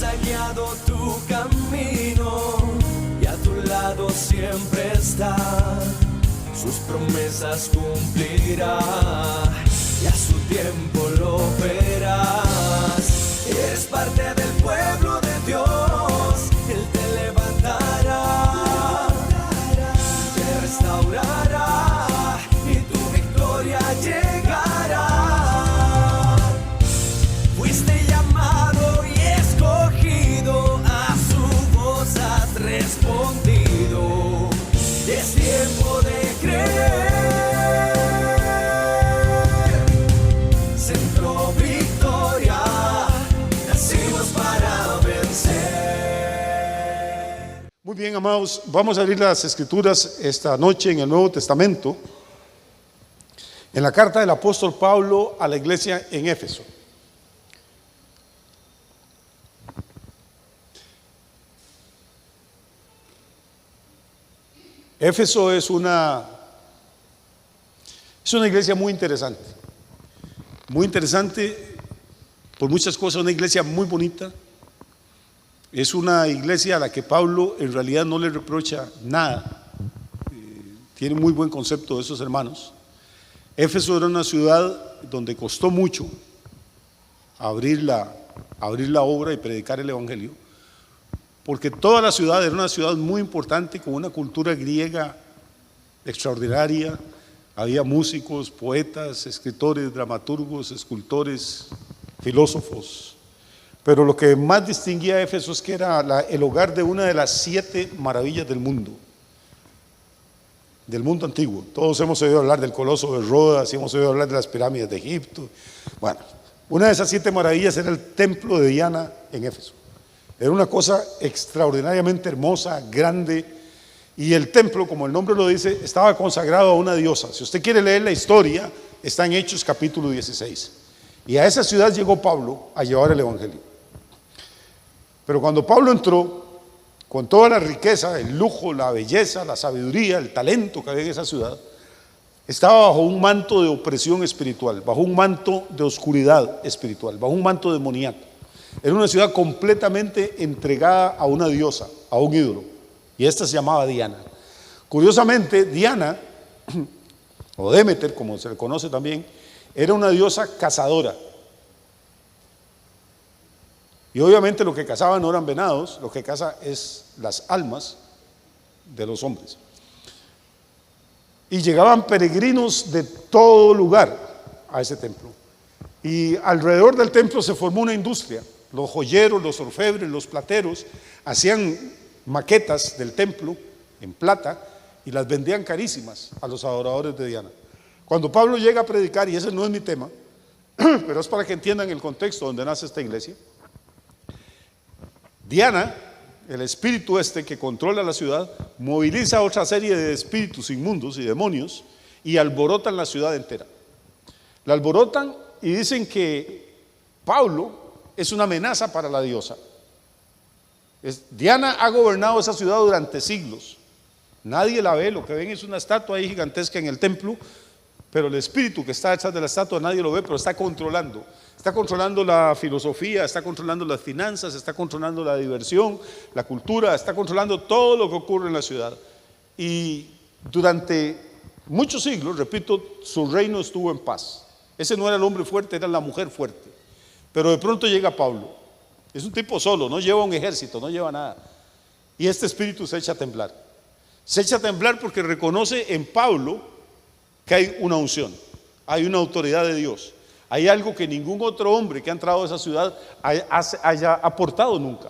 ha guiado tu camino y a tu lado siempre está. Sus promesas cumplirá y a su tiempo lo verás. Eres parte del pueblo de Dios, Él te levantará, te restaurará y tu victoria llegará. Fuiste llamado y escogido, a su voz has respondido. Es tiempo de creer. Centro Victoria, nacimos para vencer. Muy bien, amados, vamos a abrir las Escrituras esta noche en el Nuevo Testamento, en la carta del apóstol Pablo a la iglesia en Éfeso. Éfeso es una iglesia muy interesante por muchas cosas, una iglesia muy bonita. Es una iglesia a la que Pablo en realidad no le reprocha nada, tiene muy buen concepto de esos hermanos. Éfeso era una ciudad donde costó mucho abrir la obra y predicar el evangelio, porque toda la ciudad era una ciudad muy importante, con una cultura griega extraordinaria. Había músicos, poetas, escritores, dramaturgos, escultores, filósofos. Pero lo que más distinguía a Éfeso es que era el hogar de una de las 7 maravillas del mundo antiguo. Todos hemos oído hablar del Coloso de Rodas y hemos oído hablar de las pirámides de Egipto. Bueno, una de esas 7 maravillas era el templo de Diana en Éfeso. Era una cosa extraordinariamente hermosa, grande, y el templo, como el nombre lo dice, estaba consagrado a una diosa. Si usted quiere leer la historia, está en Hechos capítulo 16. Y a esa ciudad llegó Pablo a llevar el evangelio. Pero cuando Pablo entró, con toda la riqueza, el lujo, la belleza, la sabiduría, el talento que había en esa ciudad, estaba bajo un manto de opresión espiritual, bajo un manto de oscuridad espiritual, bajo un manto demoníaco. Era una ciudad completamente entregada a una diosa, a un ídolo, y esta se llamaba Diana. Curiosamente, Diana, o Demeter, como se le conoce también, era una diosa cazadora. Y obviamente lo que cazaba no eran venados, lo que caza es las almas de los hombres. Y llegaban peregrinos de todo lugar a ese templo. Y alrededor del templo se formó una industria. Los joyeros, los orfebres, los plateros hacían maquetas del templo en plata y las vendían carísimas a los adoradores de Diana. Cuando Pablo llega a predicar, y ese no es mi tema, pero es para que entiendan el contexto donde nace esta iglesia. Diana, el espíritu que controla la ciudad, moviliza otra serie de espíritus inmundos y demonios y alborotan la ciudad entera. La alborotan y dicen que Pablo es una amenaza para la diosa. Diana ha gobernado esa ciudad durante siglos. Nadie la ve, lo que ven es una estatua ahí gigantesca en el templo, pero el espíritu que está detrás de la estatua nadie lo ve, pero está controlando la filosofía, está controlando las finanzas, está controlando la diversión, la cultura, está controlando todo lo que ocurre en la ciudad. Y durante muchos siglos, repito, su reino estuvo en paz. Ese no era el hombre fuerte, era la mujer fuerte. Pero de pronto llega Pablo, es un tipo solo, no lleva un ejército, no lleva nada, y este espíritu se echa a temblar. Se echa a temblar porque reconoce en Pablo que hay una unción, hay una autoridad de Dios, hay algo que ningún otro hombre que ha entrado a esa ciudad haya aportado nunca.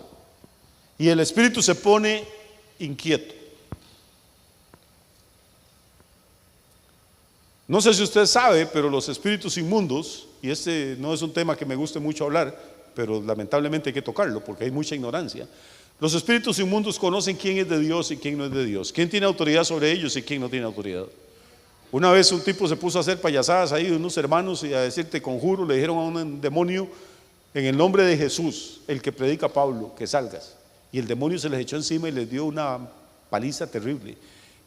Y el espíritu se pone inquieto. No sé si usted sabe, pero los espíritus inmundos, y este no es un tema que me guste mucho hablar, pero lamentablemente hay que tocarlo porque hay mucha ignorancia. Los espíritus inmundos conocen quién es de Dios y quién no es de Dios, quién tiene autoridad sobre ellos y quién no tiene autoridad. Una vez un tipo se puso a hacer payasadas ahí de unos hermanos y a decir te conjuro, le dijeron a un demonio, en el nombre de Jesús, el que predica Pablo, que salgas. Y el demonio se les echó encima y les dio una paliza terrible.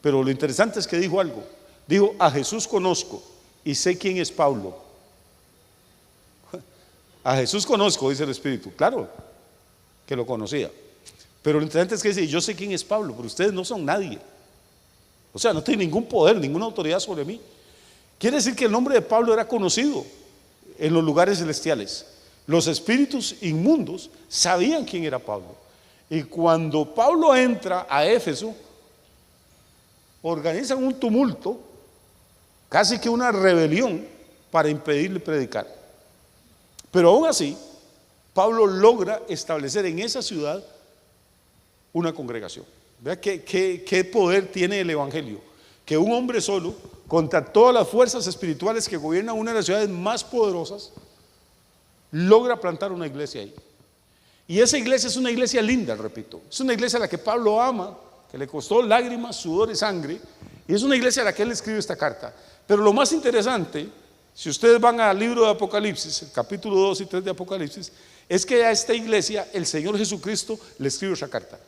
Pero lo interesante es que dijo algo. Dijo, a Jesús conozco y sé quién es Pablo. A Jesús conozco, dice el Espíritu. Claro que lo conocía. Pero lo interesante es que dice, yo sé quién es Pablo, pero ustedes no son nadie. O sea, no tienen ningún poder, ninguna autoridad sobre mí. Quiere decir que el nombre de Pablo era conocido en los lugares celestiales. Los espíritus inmundos sabían quién era Pablo. Y cuando Pablo entra a Éfeso, organizan un tumulto, casi que una rebelión, para impedirle predicar. Pero aún así, Pablo logra establecer en esa ciudad una congregación. Vea qué poder tiene el evangelio, que un hombre solo, contra todas las fuerzas espirituales que gobiernan una de las ciudades más poderosas, logra plantar una iglesia ahí. Y esa iglesia es una iglesia linda, repito, es una iglesia a la que Pablo ama, que le costó lágrimas, sudor y sangre, y es una iglesia a la que él escribe esta carta. Pero lo más interesante, si ustedes van al libro de Apocalipsis, el capítulo 2 y 3 de Apocalipsis, es que a esta iglesia el Señor Jesucristo le escribe esa carta.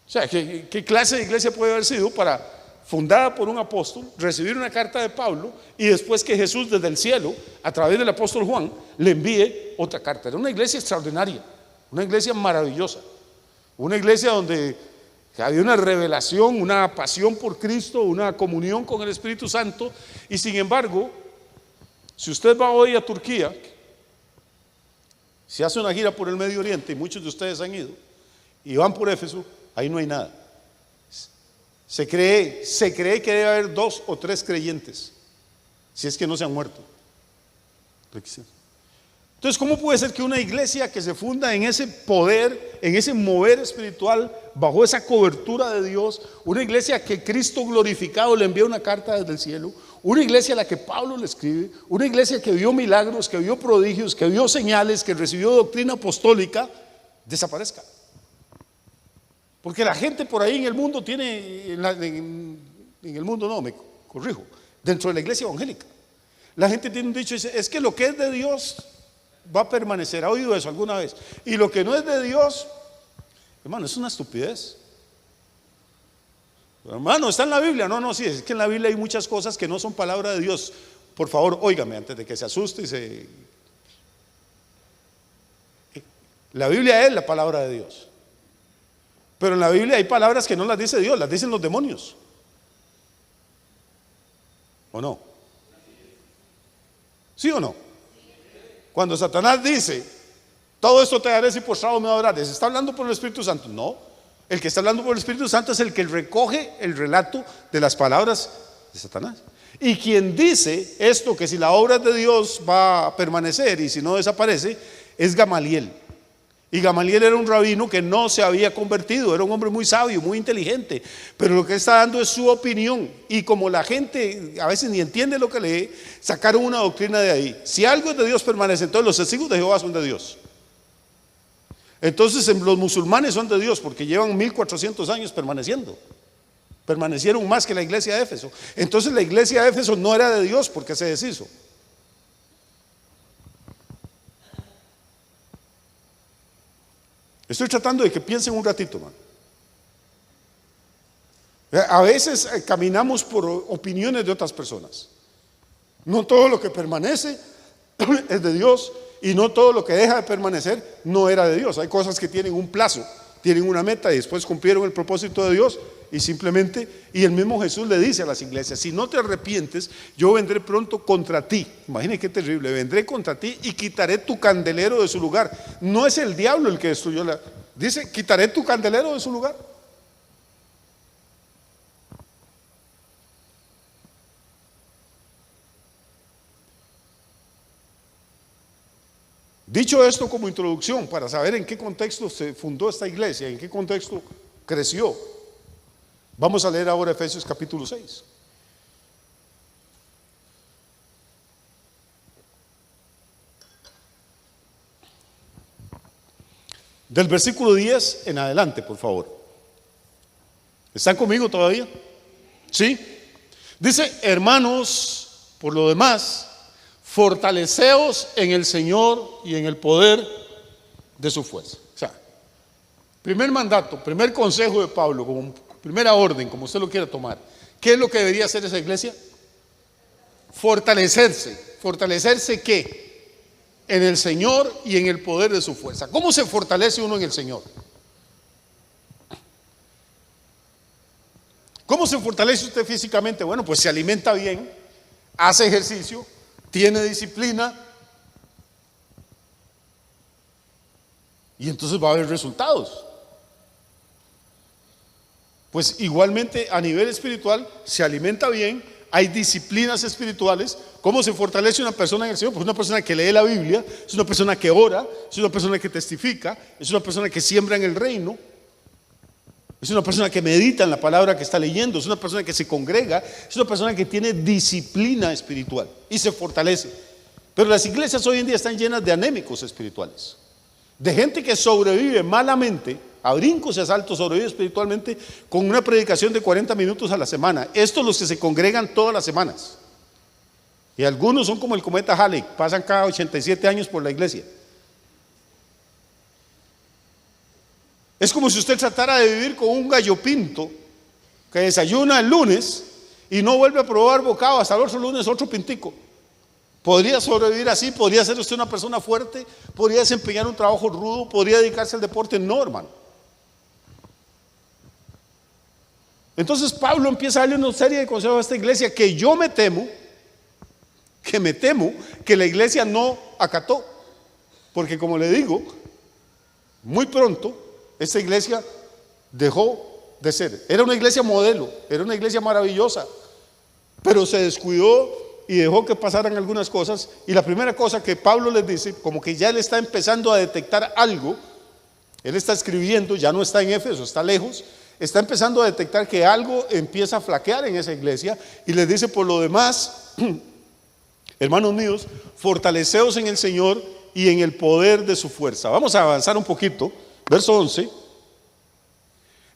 O sea, ¿qué clase de iglesia puede haber sido fundada por un apóstol, recibir una carta de Pablo y después que Jesús desde el cielo, a través del apóstol Juan, le envíe otra carta? Era una iglesia extraordinaria, una iglesia maravillosa, una iglesia donde había una revelación, una pasión por Cristo, una comunión con el Espíritu Santo. Y sin embargo, si usted va hoy a Turquía, se hace una gira por el Medio Oriente, y muchos de ustedes han ido, y van por Éfeso, ahí no hay nada. Se cree que debe haber 2 o 3 creyentes, si es que no se han muerto. Entonces, ¿cómo puede ser que una iglesia que se funda en ese poder, en ese mover espiritual, bajo esa cobertura de Dios, una iglesia que Cristo glorificado le envía una carta desde el cielo, una iglesia a la que Pablo le escribe, una iglesia que vio milagros, que vio prodigios, que vio señales, que recibió doctrina apostólica, desaparezca? Porque la gente por ahí en el mundo tiene, en el mundo no, me corrijo, dentro de la iglesia evangélica, la gente tiene un dicho, dice, es que lo que es de Dios va a permanecer. ¿Ha oído eso alguna vez? Y lo que no es de Dios, hermano, es una estupidez. Hermano, está en la Biblia. No, sí, es que en la Biblia hay muchas cosas que no son palabra de Dios. Por favor, óigame antes de que se asuste La Biblia es la palabra de Dios. Pero en la Biblia hay palabras que no las dice Dios, las dicen los demonios. ¿O no? ¿Sí o no? Cuando Satanás dice, todo esto te haré si postrado me adorarás, ¿se está hablando por el Espíritu Santo? No, el que está hablando por el Espíritu Santo es el que recoge el relato de las palabras de Satanás. Y quien dice esto, que si la obra de Dios va a permanecer y si no desaparece, es Gamaliel. Y Gamaliel era un rabino que no se había convertido, era un hombre muy sabio, muy inteligente, pero lo que está dando es su opinión. Y como la gente a veces ni entiende lo que lee, sacaron una doctrina de ahí. Si algo es de Dios permanece, entonces los testigos de Jehová son de Dios. Entonces los musulmanes son de Dios porque llevan 1400 años permaneciendo. Permanecieron más que la iglesia de Éfeso. Entonces la iglesia de Éfeso no era de Dios porque se deshizo. Estoy tratando de que piensen un ratito, man. A veces caminamos por opiniones de otras personas. No todo lo que permanece es de Dios y no todo lo que deja de permanecer no era de Dios. Hay cosas que tienen un plazo, tienen una meta y después cumplieron el propósito de Dios y simplemente, y el mismo Jesús le dice a las iglesias, si no te arrepientes, yo vendré pronto contra ti. Imagínate qué terrible, vendré contra ti y quitaré tu candelero de su lugar. No es el diablo el que destruyó dice, quitaré tu candelero de su lugar. Dicho esto como introducción, para saber en qué contexto se fundó esta iglesia, en qué contexto creció, vamos a leer ahora Efesios capítulo 6. Del versículo 10 en adelante, por favor. ¿Están conmigo todavía? ¿Sí? Dice, hermanos, por lo demás, fortaleceos en el Señor y en el poder de su fuerza. O sea, primer mandato, primer consejo de Pablo, como primera orden, como usted lo quiera tomar. ¿Qué es lo que debería hacer esa iglesia? Fortalecerse. ¿Fortalecerse qué? En el Señor y en el poder de su fuerza. ¿Cómo se fortalece uno en el Señor? ¿Cómo se fortalece usted físicamente? Bueno, pues se alimenta bien, hace ejercicio, tiene disciplina y entonces va a haber resultados. Pues igualmente a nivel espiritual se alimenta bien, hay disciplinas espirituales. ¿Cómo se fortalece una persona en el Señor? Pues una persona que lee la Biblia, es una persona que ora, es una persona que testifica, es una persona que siembra en el reino, es una persona que medita en la palabra que está leyendo, es una persona que se congrega, es una persona que tiene disciplina espiritual y se fortalece. Pero las iglesias hoy en día están llenas de anémicos espirituales, de gente que sobrevive malamente, a brincos y a saltos, sobrevive espiritualmente con una predicación de 40 minutos a la semana. Estos los que se congregan todas las semanas. Y algunos son como el cometa Halley, pasan cada 87 años por la iglesia. Es como si usted tratara de vivir con un gallo pinto que desayuna el lunes y no vuelve a probar bocado hasta el otro lunes otro pintico. ¿Podría sobrevivir así? ¿Podría ser usted una persona fuerte? ¿Podría desempeñar un trabajo rudo? ¿Podría dedicarse al deporte? No, hermano. Entonces Pablo empieza a darle una serie de consejos a esta iglesia que yo me temo que la iglesia no acató. Porque como le digo, muy pronto esta iglesia dejó de ser. Era una iglesia modelo, era una iglesia maravillosa, pero se descuidó y dejó que pasaran algunas cosas. Y la primera cosa que Pablo les dice, como que ya le está empezando a detectar algo, él está escribiendo, ya no está en Éfeso, está lejos, está empezando a detectar que algo empieza a flaquear en esa iglesia y les dice: por lo demás, hermanos míos, fortaleceos en el Señor y en el poder de su fuerza. Vamos a avanzar un poquito. Verso 11: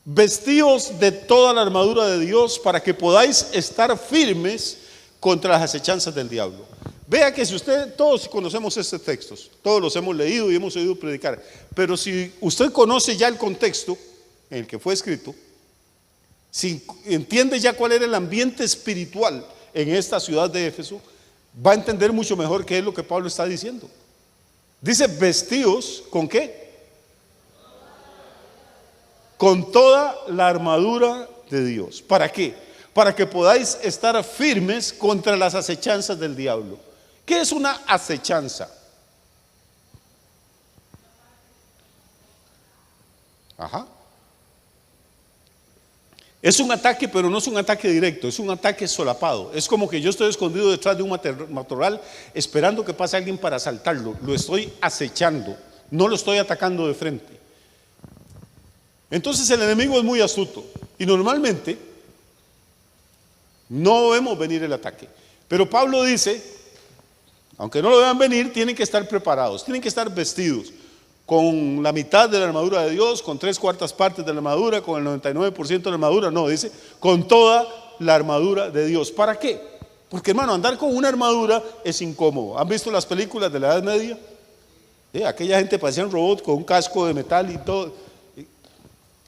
vestíos de toda la armadura de Dios para que podáis estar firmes contra las acechanzas del diablo. Vea que si usted, todos conocemos estos textos, todos los hemos leído y hemos oído predicar, pero si usted conoce ya el contexto en el que fue escrito, si entiende ya cuál era el ambiente espiritual en esta ciudad de Éfeso, va a entender mucho mejor qué es lo que Pablo está diciendo. Dice: vestíos, ¿con qué? Con toda la armadura de Dios. ¿Para qué? Para que podáis estar firmes contra las acechanzas del diablo. ¿Qué es una acechanza? Es un ataque, pero no es un ataque directo, es un ataque solapado. Es como que yo estoy escondido detrás de un matorral esperando que pase alguien para asaltarlo. Lo estoy acechando, no lo estoy atacando de frente. Entonces el enemigo es muy astuto y normalmente no vemos venir el ataque. Pero Pablo dice, aunque no lo vean venir, tienen que estar preparados, tienen que estar vestidos con la mitad de la armadura de Dios, con 3/4 partes de la armadura, con el 99% de la armadura. No, dice con toda la armadura de Dios. ¿Para qué? Porque, hermano, andar con una armadura es incómodo. ¿Han visto las películas de la Edad Media? Aquella gente parecía un robot con un casco de metal y todo.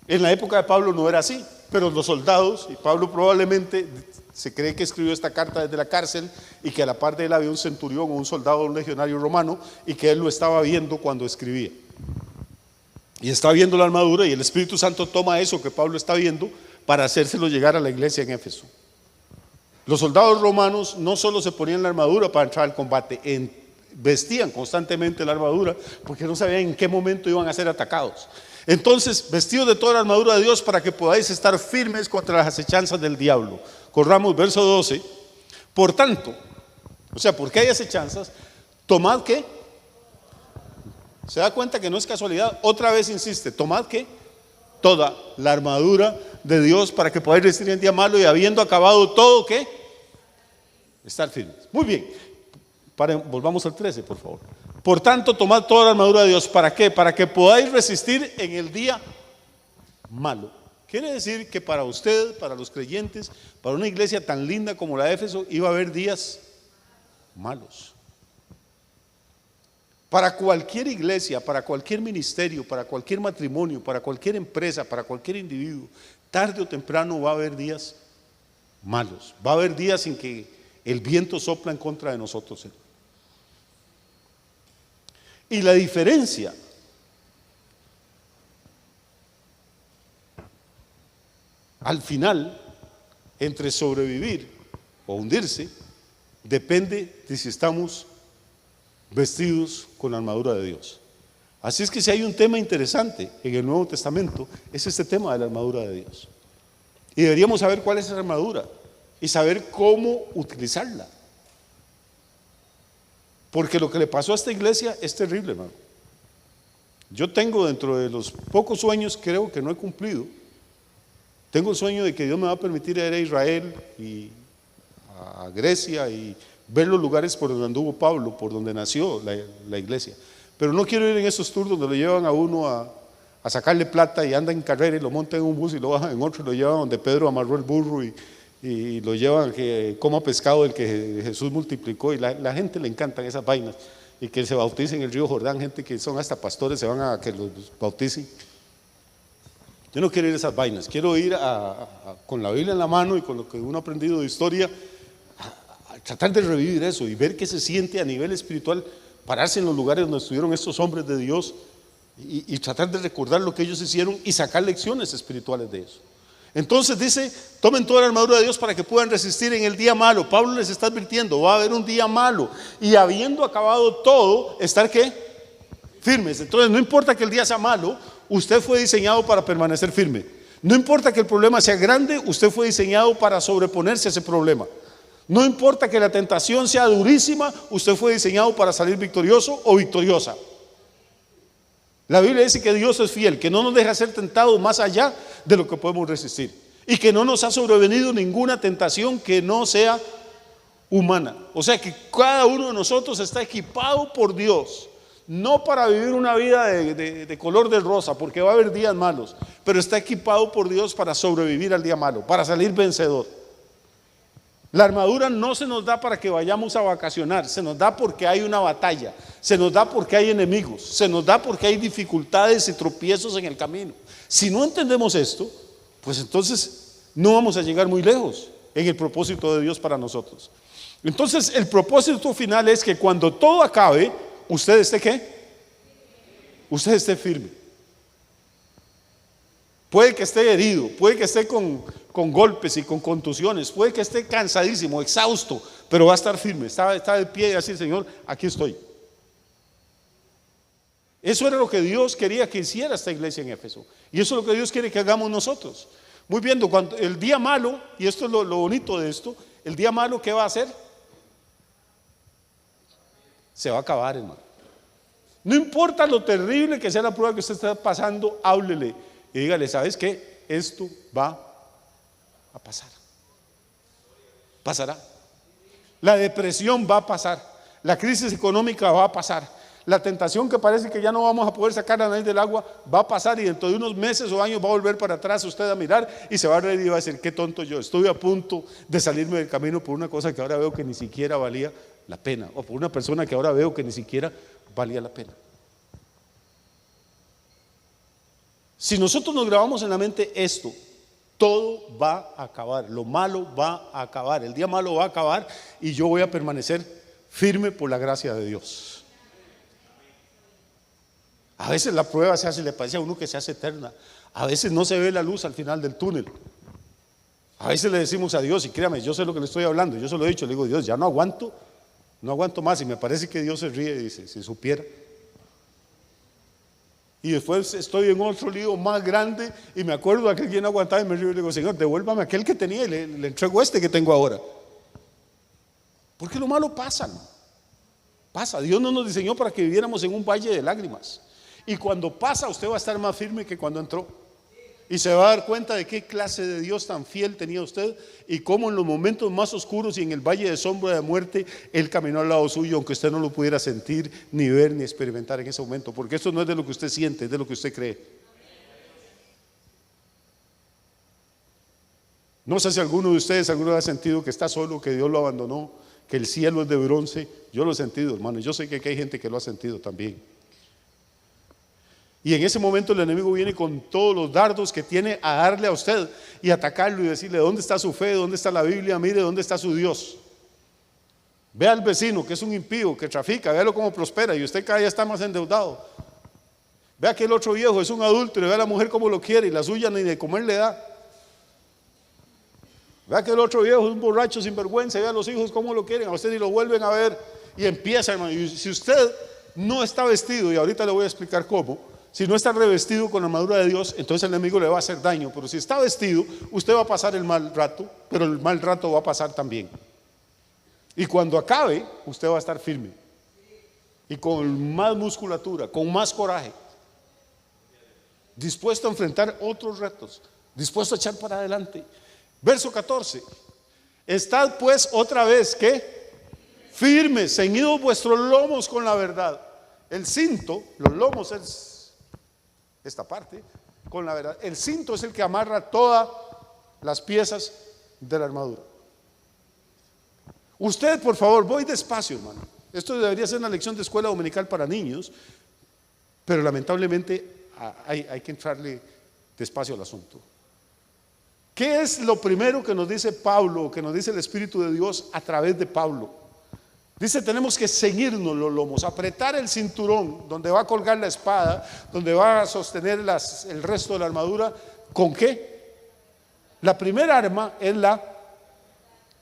En la época de Pablo no era así, pero los soldados, y Pablo probablemente se cree que escribió esta carta desde la cárcel y que a la par de él había un centurión o un soldado, un legionario romano, y que él lo estaba viendo cuando escribía. Y está viendo la armadura y el Espíritu Santo toma eso que Pablo está viendo para hacérselo llegar a la iglesia en Éfeso. Los soldados romanos no solo se ponían la armadura para entrar al combate, vestían constantemente la armadura porque no sabían en qué momento iban a ser atacados. Entonces, vestidos de toda la armadura de Dios para que podáis estar firmes contra las acechanzas del diablo. Corramos verso 12. Por tanto, o sea, ¿por qué hay acechanzas? Tomad ¿qué? Se da cuenta que no es casualidad. Otra vez insiste, tomad ¿qué? Toda la armadura de Dios para que podáis resistir en el día malo, y habiendo acabado todo ¿qué? Estar firmes. Muy bien. Volvamos al 13, por favor. Por tanto, tomad toda la armadura de Dios. ¿Para qué? Para que podáis resistir en el día malo. Quiere decir que para usted, para los creyentes, para una iglesia tan linda como la de Éfeso, iba a haber días malos. Para cualquier iglesia, para cualquier ministerio, para cualquier matrimonio, para cualquier empresa, para cualquier individuo, tarde o temprano va a haber días malos. Va a haber días en que el viento sopla en contra de nosotros. Y la diferencia al final entre sobrevivir o hundirse depende de si estamos vestidos con la armadura de Dios. Así es que si hay un tema interesante en el Nuevo Testamento, es este tema de la armadura de Dios. Y deberíamos saber cuál es esa armadura y saber cómo utilizarla. Porque lo que le pasó a esta iglesia es terrible, hermano. Yo tengo, dentro de los pocos sueños, creo que no he cumplido, tengo el sueño de que Dios me va a permitir ir a Israel y a Grecia y ver los lugares por donde anduvo Pablo, por donde nació la iglesia. Pero no quiero ir en esos tours donde lo llevan a uno a sacarle plata y anda en carrera y lo montan en un bus y lo bajan en otro y lo llevan donde Pedro amarró el burro y lo llevan a que coma pescado del que Jesús multiplicó. Y la gente le encantan esas vainas, y que se bautice en el río Jordán, gente que son hasta pastores se van a que los bauticen. Yo no quiero ir a esas vainas, quiero ir con la Biblia en la mano y con lo que uno ha aprendido de historia, a tratar de revivir eso y ver qué se siente a nivel espiritual, pararse en los lugares donde estuvieron estos hombres de Dios y tratar de recordar lo que ellos hicieron y sacar lecciones espirituales de eso. Entonces dice, tomen toda la armadura de Dios para que puedan resistir en el día malo. Pablo les está advirtiendo, va a haber un día malo, y habiendo acabado todo, estar ¿qué? Firmes. Entonces no importa que el día sea malo, usted fue diseñado para permanecer firme. No importa que el problema sea grande, usted fue diseñado para sobreponerse a ese problema. No importa que la tentación sea durísima, usted fue diseñado para salir victorioso o victoriosa. La Biblia dice que Dios es fiel, que no nos deja ser tentados más allá de lo que podemos resistir, y que no nos ha sobrevenido ninguna tentación que no sea humana. O sea que cada uno de nosotros está equipado por Dios, no para vivir una vida de color de rosa, porque va a haber días malos, pero está equipado por Dios para sobrevivir al día malo, para salir vencedor. La armadura no se nos da para que vayamos a vacacionar, se nos da porque hay una batalla, se nos da porque hay enemigos, se nos da porque hay dificultades y tropiezos en el camino. Si no entendemos esto, pues entonces no vamos a llegar muy lejos en el propósito de Dios para nosotros. Entonces el propósito final es que cuando todo acabe, usted esté ¿qué? Usted esté firme. Puede que esté herido, puede que esté con golpes y con contusiones, puede que esté cansadísimo, exhausto, pero va a estar firme, está de pie y así, Señor, aquí estoy. Eso era lo que Dios quería que hiciera esta iglesia en Éfeso, y eso es lo que Dios quiere que hagamos nosotros. Muy bien, cuando el día malo, y esto es lo bonito de esto, el día malo, ¿qué va a hacer? Se va a acabar, hermano. No importa lo terrible que sea la prueba que usted está pasando, háblele y dígale, ¿sabes qué? Esto va a pasar. Pasará. La depresión va a pasar. La crisis económica va a pasar. La tentación que parece que ya no vamos a poder sacar a nadie del agua va a pasar, y dentro de unos meses o años va a volver para atrás usted a mirar y se va a reír y va a decir, qué tonto yo, estuve a punto de salirme del camino por una cosa que ahora veo que ni siquiera valía la pena, o por una persona que ahora veo que ni siquiera valía la pena. Si nosotros nos grabamos en la mente esto, todo va a acabar, lo malo va a acabar, el día malo va a acabar, y yo voy a permanecer firme por la gracia de Dios. A veces la prueba se hace, le parece a uno que se hace eterna, a veces no se ve la luz al final del túnel. A veces le decimos a Dios, y créame, yo sé lo que le estoy hablando, yo se lo he dicho, le digo, Dios, ya no aguanto más, y me parece que Dios se ríe y dice, si supiera. Y después estoy en otro lío más grande y me acuerdo de aquel que no aguantaba y me río y le digo, Señor, devuélvame aquel que tenía y le entrego este que tengo ahora. Porque lo malo pasa, ¿no? Pasa. Dios no nos diseñó para que viviéramos en un valle de lágrimas. Y cuando pasa, usted va a estar más firme que cuando entró. Y se va a dar cuenta de qué clase de Dios tan fiel tenía usted, y cómo en los momentos más oscuros y en el valle de sombra de muerte, Él caminó al lado suyo, aunque usted no lo pudiera sentir, ni ver, ni experimentar en ese momento. Porque esto no es de lo que usted siente, es de lo que usted cree. No sé si alguno de ustedes ha sentido que está solo, que Dios lo abandonó, que el cielo es de bronce. Yo lo he sentido, hermano. Yo sé que aquí hay gente que lo ha sentido también. Y en ese momento el enemigo viene con todos los dardos que tiene a darle a usted y atacarlo y decirle, ¿dónde está su fe? ¿Dónde está la Biblia? Mire, ¿dónde está su Dios? Ve al vecino que es un impío, que trafica, véalo cómo prospera y usted cada día está más endeudado. Ve a aquel otro viejo, es un adúltero, ve a la mujer cómo lo quiere y la suya ni de comer le da. Ve a aquel otro viejo, es un borracho sin vergüenza, ve a los hijos cómo lo quieren, a usted ni lo vuelven a ver. Y empieza, hermano, y si usted no está vestido, y ahorita le voy a explicar cómo, si no está revestido con la armadura de Dios, entonces el enemigo le va a hacer daño. Pero si está vestido, usted va a pasar el mal rato, pero el mal rato va a pasar también. Y cuando acabe, usted va a estar firme y con más musculatura, con más coraje, dispuesto a enfrentar otros retos, dispuesto a echar para adelante. Verso 14: estad pues otra vez, ¿qué? Firmes, ceñidos vuestros lomos con la verdad. El cinto, los lomos es esta parte, con la verdad. El cinto es el que amarra todas las piezas de la armadura. Usted, por favor, voy despacio, hermano. Esto debería ser una lección de escuela dominical para niños, pero lamentablemente hay que entrarle despacio al asunto. ¿Qué es lo primero que nos dice Pablo, que nos dice el Espíritu de Dios a través de Pablo? Dice, tenemos que ceñirnos los lomos, apretar el cinturón donde va a colgar la espada, donde va a sostener el resto de la armadura. ¿Con qué? La primera arma es la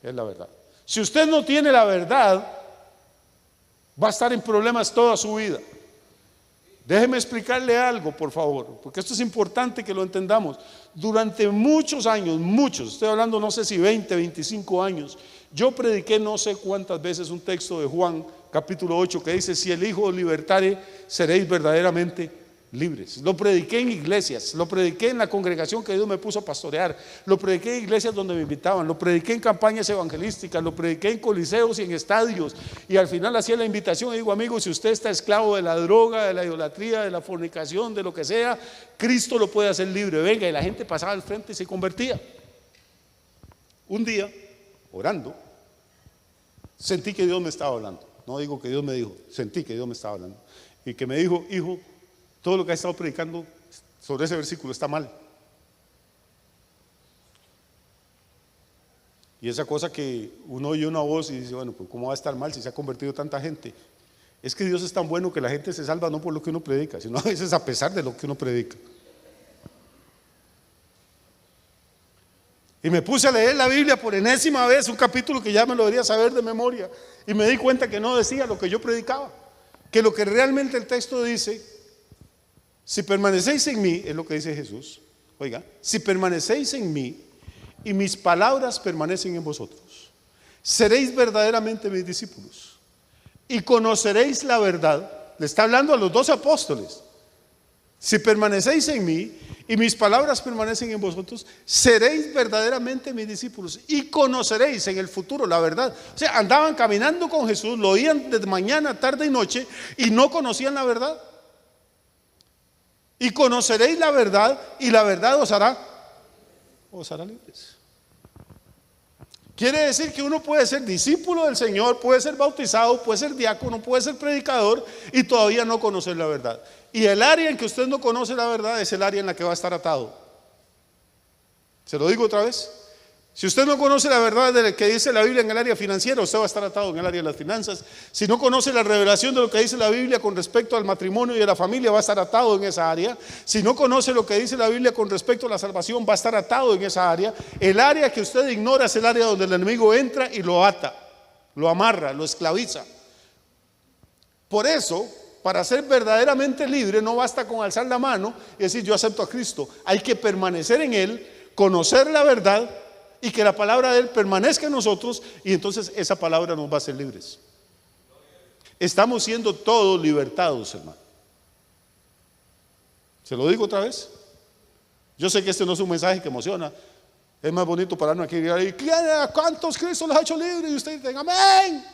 verdad. Si usted no tiene la verdad, va a estar en problemas toda su vida. Déjeme explicarle algo, por favor, porque esto es importante que lo entendamos. Durante muchos años, estoy hablando no sé si 20, 25 años, yo prediqué no sé cuántas veces un texto de Juan capítulo 8 que dice: si el Hijo os libertare, seréis verdaderamente libres. Lo prediqué en iglesias, lo prediqué en la congregación que Dios me puso a pastorear, lo prediqué en iglesias donde me invitaban, lo prediqué en campañas evangelísticas, lo prediqué en coliseos y en estadios, y al final hacía la invitación y digo: amigo, si usted está esclavo de la droga, de la idolatría, de la fornicación, de lo que sea, Cristo lo puede hacer libre, venga. Y la gente pasaba al frente y se convertía. Un día, orando, sentí que Dios me estaba hablando. No digo que Dios me dijo, sentí que Dios me estaba hablando y que me dijo: hijo, todo lo que has estado predicando sobre ese versículo está mal. Y esa cosa que uno oye una voz y dice: bueno, pues ¿cómo va a estar mal si se ha convertido tanta gente? Es que Dios es tan bueno que la gente se salva no por lo que uno predica, sino a veces a pesar de lo que uno predica. Y me puse a leer la Biblia por enésima vez, un capítulo que ya me lo debería saber de memoria, y me di cuenta que no decía lo que yo predicaba, que lo que realmente el texto dice: si permanecéis en mí, es lo que dice Jesús. Oiga, si permanecéis en mí y mis palabras permanecen en vosotros, seréis verdaderamente mis discípulos y conoceréis la verdad. Le está hablando a los 12 apóstoles. Si permanecéis en mí y mis palabras permanecen en vosotros, seréis verdaderamente mis discípulos y conoceréis en el futuro la verdad. O sea, andaban caminando con Jesús, lo oían de mañana, tarde y noche y no conocían la verdad. Y conoceréis la verdad y la verdad os hará libres. Quiere decir que uno puede ser discípulo del Señor, puede ser bautizado, puede ser diácono, puede ser predicador y todavía no conocer la verdad. Y el área en que usted no conoce la verdad es el área en la que va a estar atado. Se lo digo otra vez. Si usted no conoce la verdad de lo que dice la Biblia en el área financiera, usted va a estar atado en el área de las finanzas. Si no conoce la revelación de lo que dice la Biblia con respecto al matrimonio y a la familia, va a estar atado en esa área. Si no conoce lo que dice la Biblia con respecto a la salvación, va a estar atado en esa área. El área que usted ignora es el área donde el enemigo entra y lo ata, lo amarra, lo esclaviza. Por eso, para ser verdaderamente libre, no basta con alzar la mano y decir: yo acepto a Cristo. Hay que permanecer en Él, conocer la verdad y que la palabra de Él permanezca en nosotros, y entonces esa palabra nos va a hacer libres. Estamos siendo todos libertados, hermano. ¿Se lo digo otra vez? Yo sé que este no es un mensaje que emociona. Es más bonito pararnos aquí y decir: ¿cuántos Cristo los ha hecho libres? Y ustedes dicen: amén.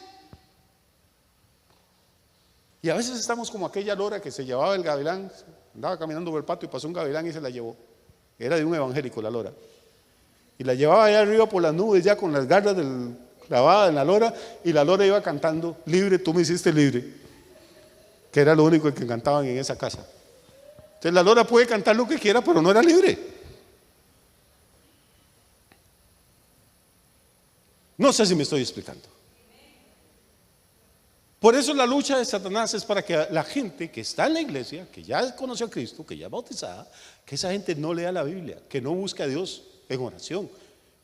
Y a veces estamos como aquella lora que se llevaba el gavilán, andaba caminando por el patio y pasó un gavilán y se la llevó. Era de un evangélico la lora. Y la llevaba allá arriba por las nubes, ya con las garras clavadas en la lora, y la lora iba cantando: libre, tú me hiciste libre, que era lo único que cantaban en esa casa. Entonces la lora puede cantar lo que quiera, pero no era libre. No sé si me estoy explicando. Por eso la lucha de Satanás es para que la gente que está en la iglesia, que ya conoció a Cristo, que ya es bautizada, que esa gente no lea la Biblia, que no busque a Dios en oración,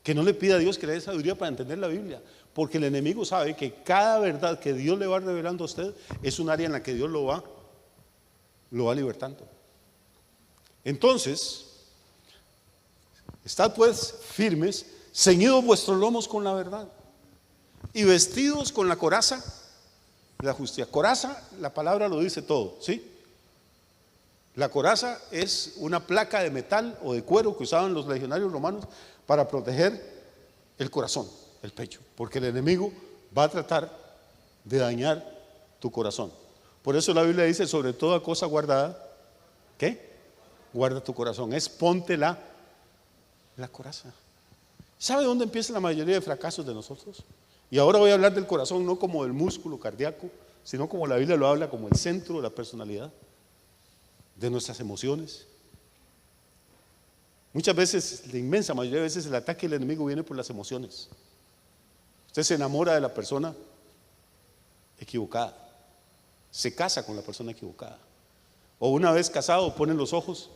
que no le pida a Dios que le dé sabiduría para entender la Biblia, porque el enemigo sabe que cada verdad que Dios le va revelando a usted es un área en la que Dios lo va libertando. Entonces, estad pues firmes, ceñidos vuestros lomos con la verdad y vestidos con la coraza de la justicia. Coraza, la palabra lo dice todo, ¿sí? La coraza es una placa de metal o de cuero que usaban los legionarios romanos para proteger el corazón, el pecho, porque el enemigo va a tratar de dañar tu corazón. Por eso la Biblia dice: sobre toda cosa guardada, ¿qué? Guarda tu corazón. Es ponte la coraza. ¿Sabe dónde empieza la mayoría de fracasos de nosotros? Y ahora voy a hablar del corazón no como del músculo cardíaco, sino como la Biblia lo habla, como el centro de la personalidad, de nuestras emociones. Muchas veces, la inmensa mayoría de veces, el ataque del enemigo viene por las emociones. Usted se enamora de la persona equivocada, se casa con la persona equivocada, o una vez casado pone los ojos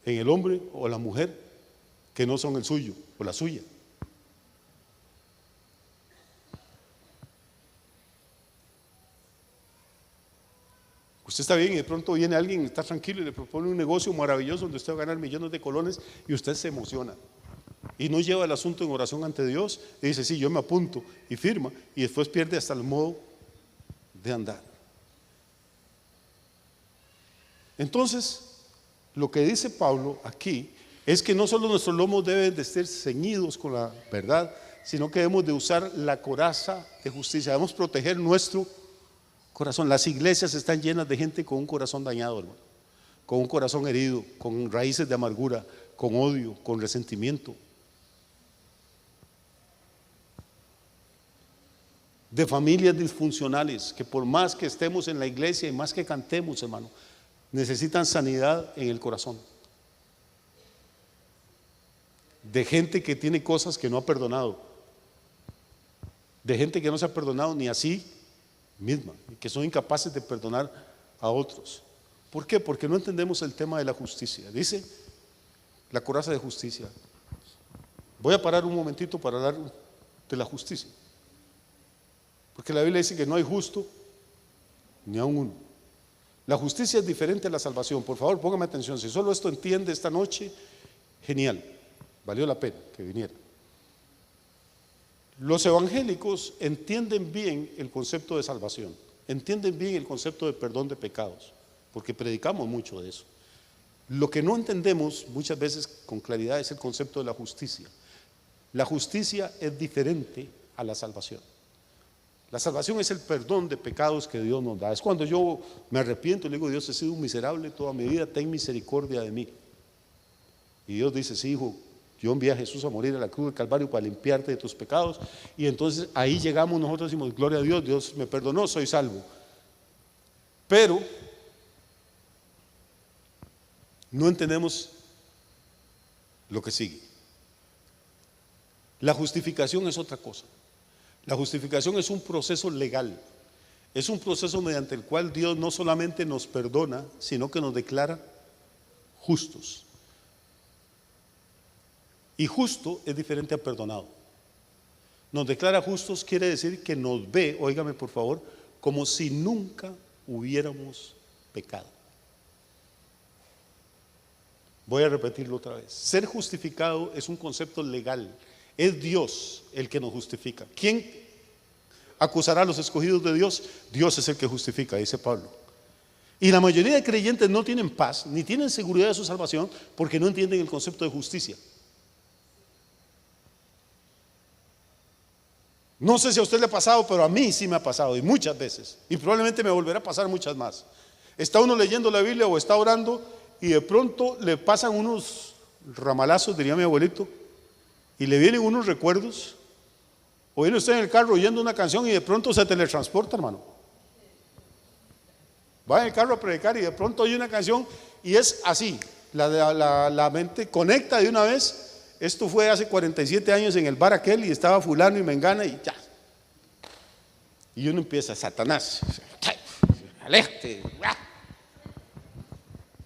en el hombre o la mujer que no son el suyo o la suya. Usted está bien y de pronto viene alguien, está tranquilo y le propone un negocio maravilloso donde usted va a ganar millones de colones y usted se emociona y no lleva el asunto en oración ante Dios y dice: sí, yo me apunto, y firma, y después pierde hasta el modo de andar. Entonces, lo que dice Pablo aquí es que no solo nuestros lomos deben de estar ceñidos con la verdad, sino que debemos de usar la coraza de justicia. Debemos proteger nuestro corazón. Las iglesias están llenas de gente con un corazón dañado, hermano, con un corazón herido, con raíces de amargura, con odio, con resentimiento, de familias disfuncionales que por más que estemos en la iglesia y más que cantemos, hermano, necesitan sanidad en el corazón, de gente que tiene cosas que no ha perdonado, de gente que no se ha perdonado ni a sí misma, y que son incapaces de perdonar a otros. ¿Por qué? Porque no entendemos el tema de la justicia. Dice la coraza de justicia. Voy a parar un momentito para hablar de la justicia, porque la Biblia dice que no hay justo ni aun uno. La justicia es diferente a la salvación. Por favor, póngame atención. Si solo esto entiende esta noche, genial, valió la pena que viniera. Los evangélicos entienden bien el concepto de salvación, entienden bien el concepto de perdón de pecados, porque predicamos mucho de eso. Lo que no entendemos muchas veces con claridad es el concepto de la justicia. La justicia es diferente a la salvación. La salvación es el perdón de pecados que Dios nos da. Es cuando yo me arrepiento y le digo: Dios, he sido un miserable toda mi vida, ten misericordia de mí. Y Dios dice: sí, hijo, yo envié a Jesús a morir a la cruz del Calvario para limpiarte de tus pecados. Y entonces ahí llegamos nosotros y decimos: gloria a Dios, Dios me perdonó, soy salvo. Pero no entendemos lo que sigue. La justificación es otra cosa. La justificación es un proceso legal, es un proceso mediante el cual Dios no solamente nos perdona, sino que nos declara justos. Y justo es diferente a perdonado. Nos declara justos quiere decir que nos ve, óigame por favor, como si nunca hubiéramos pecado. Voy a repetirlo otra vez. Ser justificado es un concepto legal. Es Dios el que nos justifica. ¿Quién acusará a los escogidos de Dios? Dios es el que justifica, dice Pablo. Y la mayoría de creyentes no tienen paz, ni tienen seguridad de su salvación, porque no entienden el concepto de justicia. No sé si a usted le ha pasado, pero a mí sí me ha pasado, y muchas veces, y probablemente me volverá a pasar muchas más. Está uno leyendo la Biblia o está orando y de pronto le pasan unos ramalazos, diría mi abuelito, y le vienen unos recuerdos, o viene usted en el carro oyendo una canción y de pronto se teletransporta, hermano. Va en el carro a predicar y de pronto oye una canción y es así, la mente conecta de una vez. Esto fue hace 47 años en el bar aquel y estaba fulano y mengana y ya. Y uno empieza, Satanás, aléjate.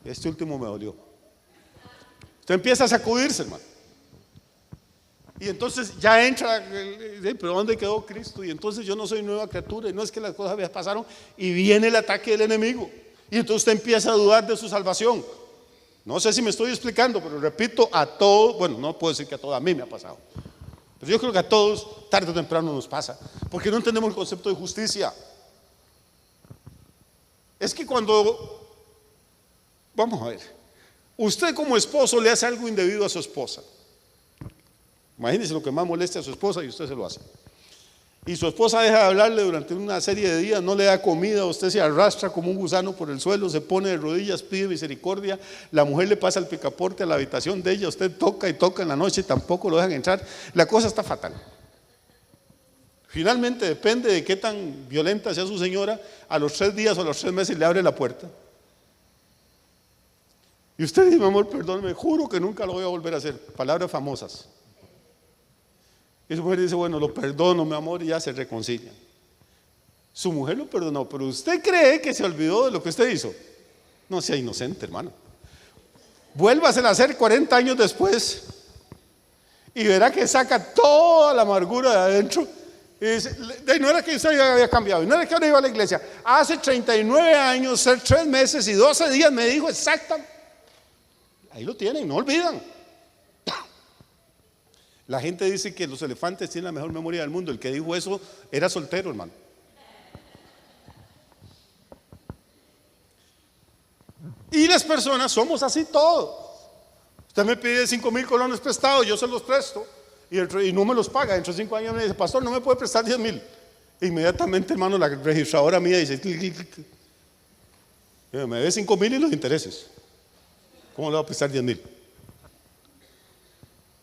Este último me dolió. Usted empieza a sacudirse, hermano. Y entonces ya entra, pero ¿dónde quedó Cristo? Y entonces yo no soy nueva criatura, y no es que las cosas pasaron, y viene el ataque del enemigo. Y entonces usted empieza a dudar de su salvación. No sé si me estoy explicando, pero repito, a todos, bueno, no puedo decir que a todos, a mí me ha pasado. Pero yo creo que a todos, tarde o temprano nos pasa, porque no entendemos el concepto de justicia. Es que cuando, vamos a ver, usted como esposo le hace algo indebido a su esposa. Imagínese lo que más moleste a su esposa y usted se lo hace. Y su esposa deja de hablarle durante una serie de días, no le da comida, usted se arrastra como un gusano por el suelo, se pone de rodillas, pide misericordia, la mujer le pasa el picaporte a la habitación de ella, usted toca y toca en la noche, tampoco lo dejan entrar, la cosa está fatal. Finalmente, depende de qué tan violenta sea su señora, a los 3 días o a los 3 meses le abre la puerta. Y usted dice, mi amor, perdóneme, juro que nunca lo voy a volver a hacer. Palabras famosas. Y su mujer dice, bueno, lo perdono, mi amor, y ya se reconcilian. Su mujer lo perdonó, pero usted cree que se olvidó de lo que usted hizo. No sea inocente, hermano. Vuélvasela a hacer 40 años después y verá que saca toda la amargura de adentro. Y dice, no era que usted había cambiado, no era que ahora iba a la iglesia. Hace 39 años, 3 meses y 12 días me dijo exactamente. Ahí lo tienen, no olvidan. La gente dice que los elefantes tienen la mejor memoria del mundo. El que dijo eso era soltero, hermano. Y las personas somos así todos. Usted me pide 5,000 colones prestados, yo se los presto y no me los paga. Dentro de 5 años me dice, pastor, no me puede prestar 10,000. Inmediatamente, hermano, la registradora mía dice, me debe 5,000 y los intereses. ¿Cómo le va a prestar 10,000?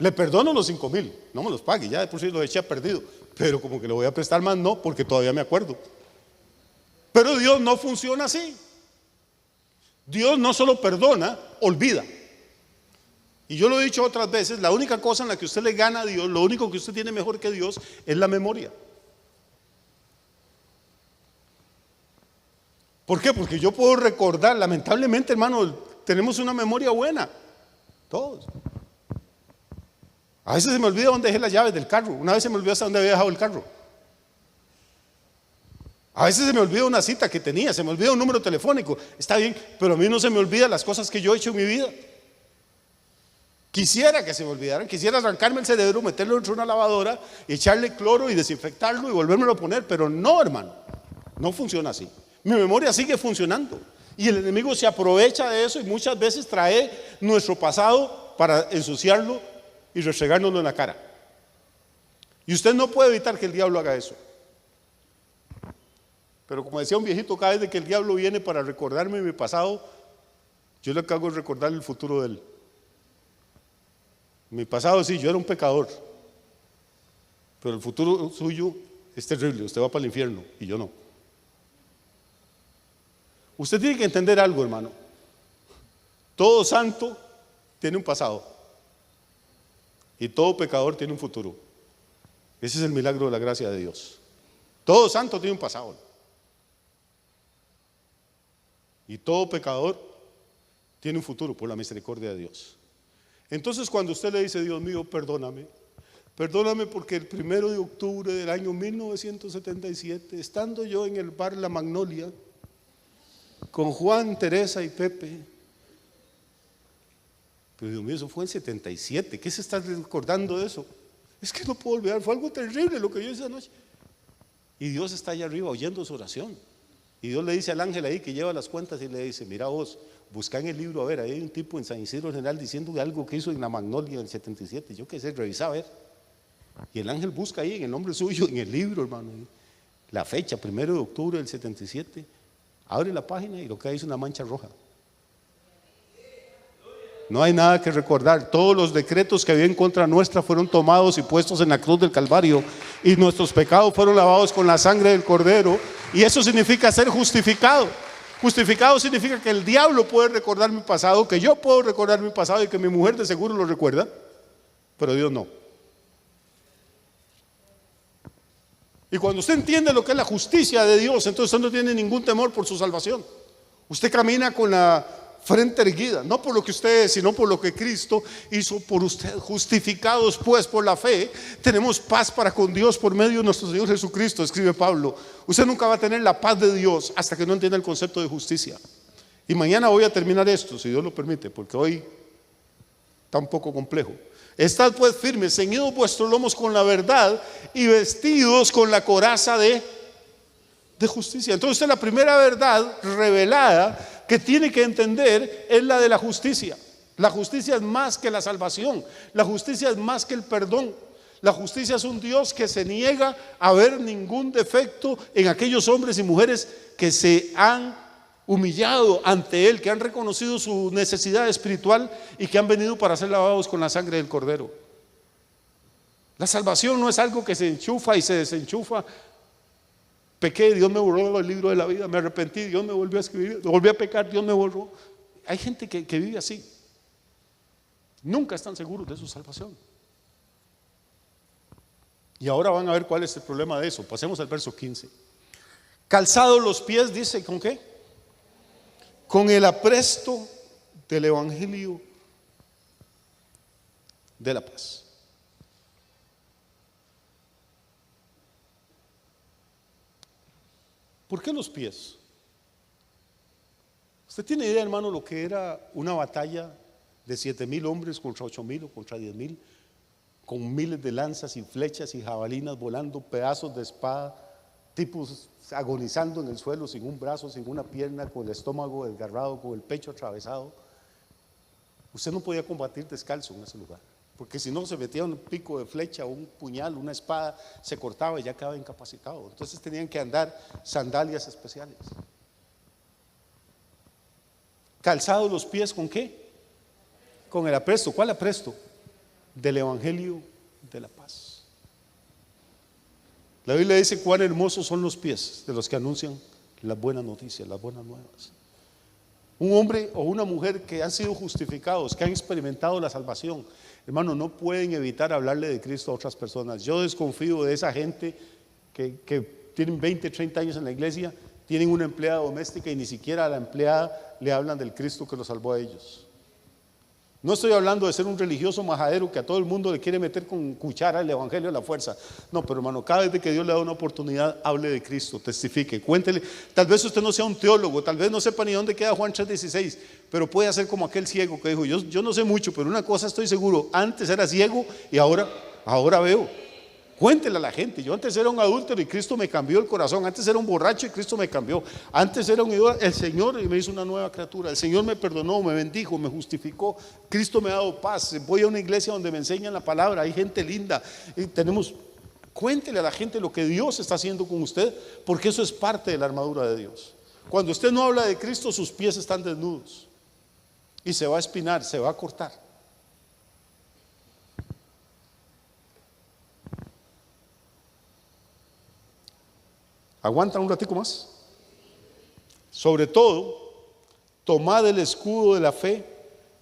Le perdono los 5,000, no me los pague, ya de por sí los eché a perdido, pero como que le voy a prestar más, no, porque todavía me acuerdo. Pero Dios no funciona así. Dios no solo perdona, olvida. Y yo lo he dicho otras veces, la única cosa en la que usted le gana a Dios, lo único que usted tiene mejor que Dios es la memoria. ¿Por qué? Porque yo puedo recordar, lamentablemente, hermano, tenemos una memoria buena, todos. A veces se me olvida dónde dejé las llaves del carro. Una vez se me olvidó hasta dónde había dejado el carro. A veces se me olvida una cita que tenía, se me olvida un número telefónico. Está bien, pero a mí no se me olvida las cosas que yo he hecho en mi vida. Quisiera que se me olvidaran, quisiera arrancarme el cerebro, meterlo dentro de una lavadora, echarle cloro y desinfectarlo y volvérmelo a poner, pero no, hermano, no funciona así. Mi memoria sigue funcionando y el enemigo se aprovecha de eso y muchas veces trae nuestro pasado para ensuciarlo y restregárnoslo en la cara. Y usted no puede evitar que el diablo haga eso. Pero como decía un viejito, cada vez que el diablo viene para recordarme mi pasado, yo lo que hago es recordar el futuro de él. Mi pasado sí, yo era un pecador, pero el futuro suyo es terrible, usted va para el infierno y yo no. Usted tiene que entender algo, hermano. Todo santo tiene un pasado. Y todo pecador tiene un futuro. Ese es el milagro de la gracia de Dios. Todo santo tiene un pasado. Y todo pecador tiene un futuro por la misericordia de Dios. Entonces cuando usted le dice, Dios mío, perdóname. Perdóname porque el 1 de octubre del año 1977, estando yo en el bar La Magnolia, con Juan, Teresa y Pepe, pero Dios mío, eso fue en 77, ¿qué se está recordando de eso? Es que no puedo olvidar, fue algo terrible lo que yo hice anoche. Y Dios está allá arriba oyendo su oración. Y Dios le dice al ángel ahí que lleva las cuentas y le dice, mira vos, busca en el libro, a ver, ahí hay un tipo en San Isidro General diciendo algo que hizo en La Magnolia en el 77, yo qué sé, revisa a ver. Y el ángel busca ahí en el nombre suyo, en el libro, hermano, la fecha, 1 de octubre del 77, abre la página y lo que hay es una mancha roja. No hay nada que recordar. Todos los decretos que había en contra nuestra fueron tomados y puestos en la cruz del Calvario, y nuestros pecados fueron lavados con la sangre del Cordero. Y eso significa ser justificado. Justificado significa que el diablo puede recordar mi pasado, que yo puedo recordar mi pasado y que mi mujer de seguro lo recuerda, pero Dios no. Y cuando usted entiende lo que es la justicia de Dios, entonces usted no tiene ningún temor por su salvación. Usted camina con la frente erguida, no por lo que usted es, sino por lo que Cristo hizo por usted. Justificados pues por la fe, tenemos paz para con Dios por medio de nuestro Señor Jesucristo, escribe Pablo. Usted nunca va a tener la paz de Dios hasta que no entienda el concepto de justicia. Y mañana voy a terminar esto, si Dios lo permite, porque hoy está un poco complejo. Estad pues firmes, ceñidos vuestros lomos con la verdad y vestidos con la coraza de justicia. Entonces la primera verdad revelada que tiene que entender es la de la justicia. La justicia es más que la salvación. La justicia es más que el perdón. La justicia es un Dios que se niega a ver ningún defecto en aquellos hombres y mujeres que se han humillado ante Él, que han reconocido su necesidad espiritual y que han venido para ser lavados con la sangre del Cordero. La salvación no es algo que se enchufa y se desenchufa. Pequé, Dios me borró del libro de la vida, me arrepentí, Dios me volvió a escribir, volví a pecar, Dios me borró. Hay gente que vive así. Nunca están seguros de su salvación. Y ahora van a ver cuál es el problema de eso. Pasemos al verso 15. Calzados los pies, dice, ¿con qué? Con el apresto del evangelio de la paz. ¿Por qué los pies? ¿Usted tiene idea, hermano, lo que era una batalla de 7,000 hombres contra 8,000 o contra 10,000, con miles de lanzas y flechas y jabalinas volando, pedazos de espada, tipos agonizando en el suelo sin un brazo, sin una pierna, con el estómago desgarrado, con el pecho atravesado? Usted no podía combatir descalzo en ese lugar, porque si no se metía un pico de flecha, un puñal, una espada, se cortaba y ya quedaba incapacitado. Entonces tenían que andar sandalias especiales. Calzados los pies, ¿con qué? Con el apresto. ¿Cuál apresto? Del evangelio de la paz. La Biblia dice cuán hermosos son los pies de los que anuncian las buenas noticias, las buenas nuevas. Un hombre o una mujer que han sido justificados, que han experimentado la salvación, hermano, no pueden evitar hablarle de Cristo a otras personas. Yo desconfío de esa gente que tienen 20, 30 años en la iglesia, tienen una empleada doméstica y ni siquiera a la empleada le hablan del Cristo que los salvó a ellos. No estoy hablando de ser un religioso majadero que a todo el mundo le quiere meter con cuchara el evangelio a la fuerza. No, pero hermano, cada vez que Dios le da una oportunidad, hable de Cristo, testifique, cuéntele. Tal vez usted no sea un teólogo, tal vez no sepa ni dónde queda Juan 3:16, pero puede hacer como aquel ciego que dijo, yo no sé mucho, pero una cosa estoy seguro, antes era ciego y ahora veo. Cuéntele a la gente, yo antes era un adúltero y Cristo me cambió el corazón, antes era un borracho y Cristo me cambió, antes era un idólatra, el Señor me hizo una nueva criatura, el Señor me perdonó, me bendijo, me justificó, Cristo me ha dado paz, voy a una iglesia donde me enseñan la palabra, hay gente linda, y cuéntele a la gente lo que Dios está haciendo con usted, porque eso es parte de la armadura de Dios. Cuando usted no habla de Cristo, sus pies están desnudos y se va a espinar, se va a cortar. ¿Aguantan un ratico más? Sobre todo, tomad el escudo de la fe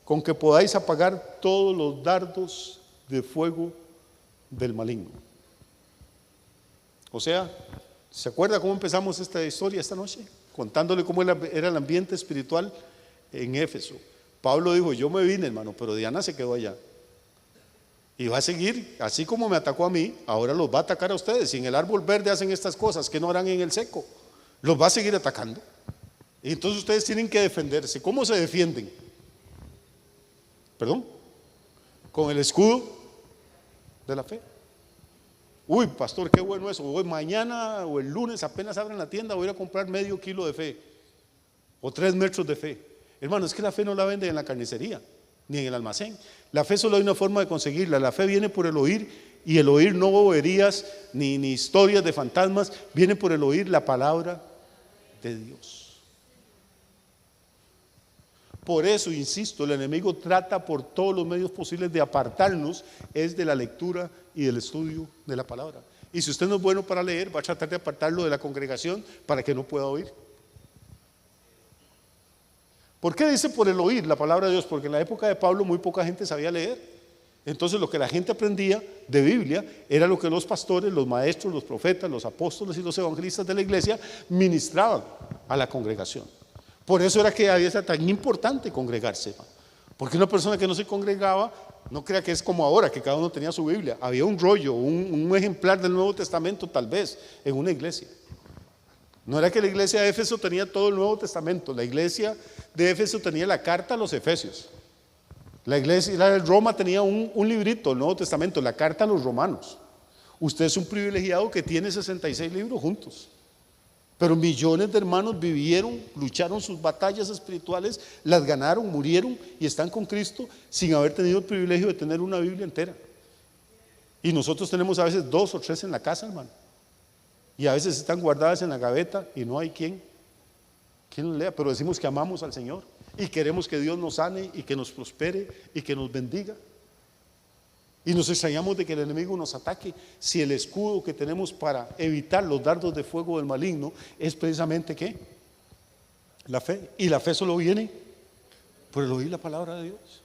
con que podáis apagar todos los dardos de fuego del maligno. O sea, ¿se acuerda cómo empezamos esta historia esta noche? Contándole cómo era el ambiente espiritual en Éfeso. Pablo dijo, yo me vine, hermano, pero Diana se quedó allá. Y va a seguir, así como me atacó a mí, ahora los va a atacar a ustedes. Si en el árbol verde hacen estas cosas, ¿qué no harán en el seco? Los va a seguir atacando. Y entonces ustedes tienen que defenderse. ¿Cómo se defienden? ¿Perdón? Con el escudo de la fe. Uy, pastor, qué bueno eso. Hoy, mañana o el lunes apenas abren la tienda, voy a ir a comprar medio kilo de fe o 3 metros de fe. Hermano, es que la fe no la venden en la carnicería ni en el almacén. La fe solo hay una forma de conseguirla. La fe viene por el oír, y el oír no boberías ni historias de fantasmas, viene por el oír la palabra de Dios. Por eso, insisto, el enemigo trata por todos los medios posibles de apartarnos es de la lectura y del estudio de la palabra. Y si usted no es bueno para leer, va a tratar de apartarlo de la congregación para que no pueda oír. ¿Por qué dice por el oír la palabra de Dios? Porque en la época de Pablo muy poca gente sabía leer. Entonces lo que la gente aprendía de Biblia era lo que los pastores, los maestros, los profetas, los apóstoles y los evangelistas de la iglesia ministraban a la congregación. Por eso era que había tan importante congregarse, porque una persona que no se congregaba, no crea que es como ahora, que cada uno tenía su Biblia. Había un rollo, un ejemplar del Nuevo Testamento tal vez en una iglesia. No era que la iglesia de Éfeso tenía todo el Nuevo Testamento. La iglesia de Éfeso tenía la carta a los Efesios. La iglesia de Roma tenía un librito, el Nuevo Testamento, la carta a los romanos. Usted es un privilegiado que tiene 66 libros juntos. Pero millones de hermanos vivieron, lucharon sus batallas espirituales, las ganaron, murieron y están con Cristo sin haber tenido el privilegio de tener una Biblia entera. Y nosotros tenemos a veces 2 o 3 en la casa, hermano. Y a veces están guardadas en la gaveta y no hay quien las lea, pero decimos que amamos al Señor y queremos que Dios nos sane y que nos prospere y que nos bendiga. Y nos extrañamos de que el enemigo nos ataque si el escudo que tenemos para evitar los dardos de fuego del maligno es precisamente ¿qué? La fe. Y la fe solo viene por el oír la palabra de Dios.